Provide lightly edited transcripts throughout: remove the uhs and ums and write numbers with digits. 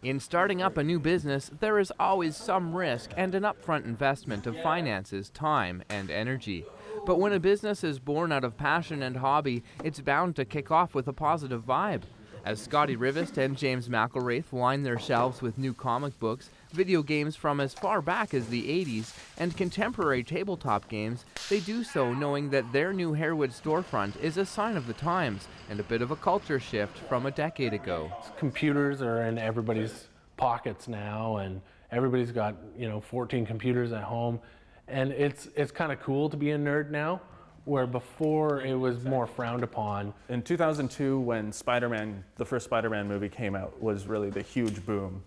In starting up a new business, there is always some risk and an upfront investment of finances, time, and energy. But when a business is born out of passion and hobby, it's bound to kick off with a positive vibe. As Scotty Rivest and James McElraith line their shelves with new comic books, video games from as far back as the 80s, and contemporary tabletop games, they do so knowing that their new Harewood storefront is a sign of the times and a bit of a culture shift from a decade ago. Computers are in everybody's pockets now, and everybody's got 14 computers at home, and it's kind of cool to be a nerd now, where before it was more frowned upon. In 2002, when the first Spider-Man movie came out, was really the huge boom.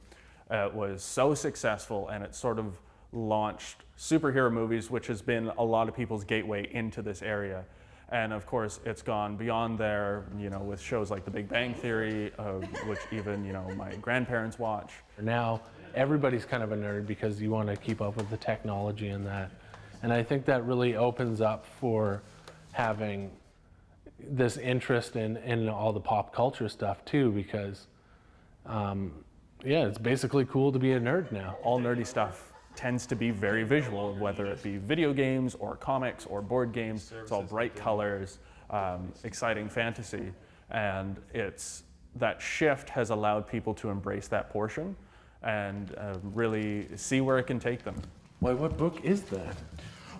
It was so successful, and it sort of launched superhero movies, which has been a lot of people's gateway into this area. And of course, it's gone beyond there, with shows like The Big Bang Theory, which even, my grandparents watch. Now, everybody's kind of a nerd because you want to keep up with the technology and that. And I think that really opens up for having this interest in all the pop culture stuff too, because it's basically cool to be a nerd now. All nerdy stuff tends to be very visual, whether it be video games or comics or board games. It's all bright colors, exciting fantasy, and that shift has allowed people to embrace that portion and really see where it can take them. Why, what book is that?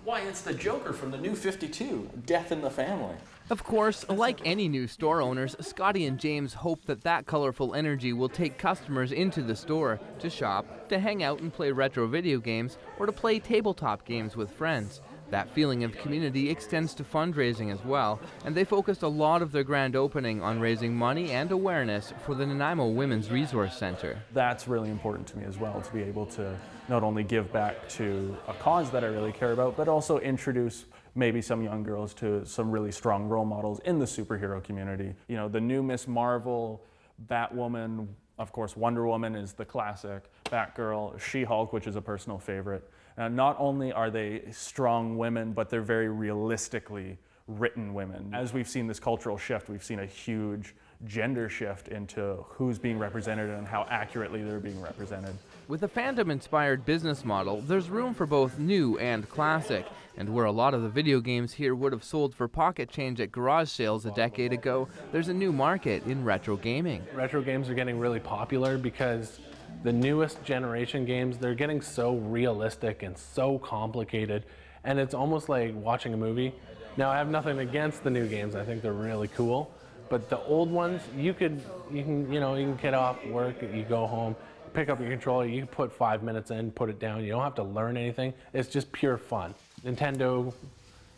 Why, it's the Joker from the New 52, Death in the Family. Of course, like any new store owners, Scotty and James hope that colorful energy will take customers into the store to shop, to hang out and play retro video games, or to play tabletop games with friends. That feeling of community extends to fundraising as well, and they focused a lot of their grand opening on raising money and awareness for the Nanaimo Women's Resource Center. That's really important to me as well, to be able to not only give back to a cause that I really care about, but also introduce maybe some young girls to some really strong role models in the superhero community. The new Miss Marvel, Batwoman, of course Wonder Woman is the classic, Batgirl, She-Hulk, which is a personal favorite. Not only are they strong women, but they're very realistically written women. As we've seen this cultural shift, we've seen a huge gender shift into who's being represented and how accurately they're being represented. With a fandom-inspired business model, there's room for both new and classic, and where a lot of the video games here would have sold for pocket change at garage sales a decade ago, there's a new market in retro gaming. Retro games are getting really popular because the newest generation games, they're getting so realistic and so complicated, and it's almost like watching a movie. Now, I have nothing against the new games. I think they're really cool, but the old ones, you can get off work, you go home, pick up your controller, you can put 5 minutes in, put it down. You don't have to learn anything. It's just pure fun. Nintendo,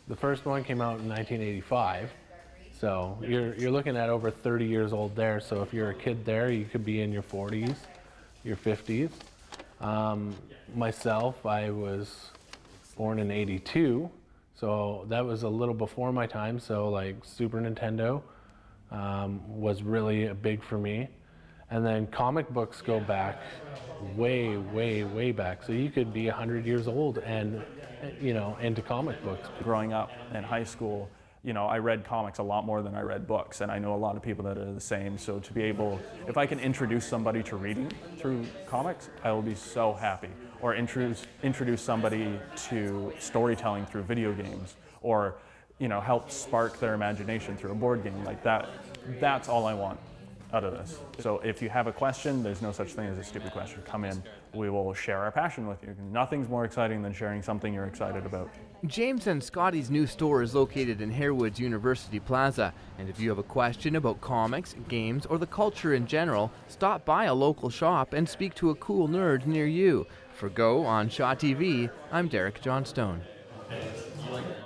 the first one came out in 1985. So you're looking at over 30 years old there. So if you're a kid there, you could be in your 40s, your 50s. Myself, I was born in 82. So that was a little before my time. So like Super Nintendo was really big for me. And then comic books go back way, way, way back. So you could be 100 years old and, into comic books. Growing up in high school, I read comics a lot more than I read books, and I know a lot of people that are the same. So to be able, if I can introduce somebody to reading through comics, I will be so happy. Or introduce somebody to storytelling through video games, or help spark their imagination through a board game like that. That's all I want out of this. So if you have a question, there's no such thing as a stupid question. Come in, we will share our passion with you. Nothing's more exciting than sharing something you're excited about. James and Scotty's new store is located in Harewood's University Plaza, and if you have a question about comics, games, or the culture in general, stop by a local shop and speak to a cool nerd near you. For Go on Shaw TV, I'm Derek Johnstone.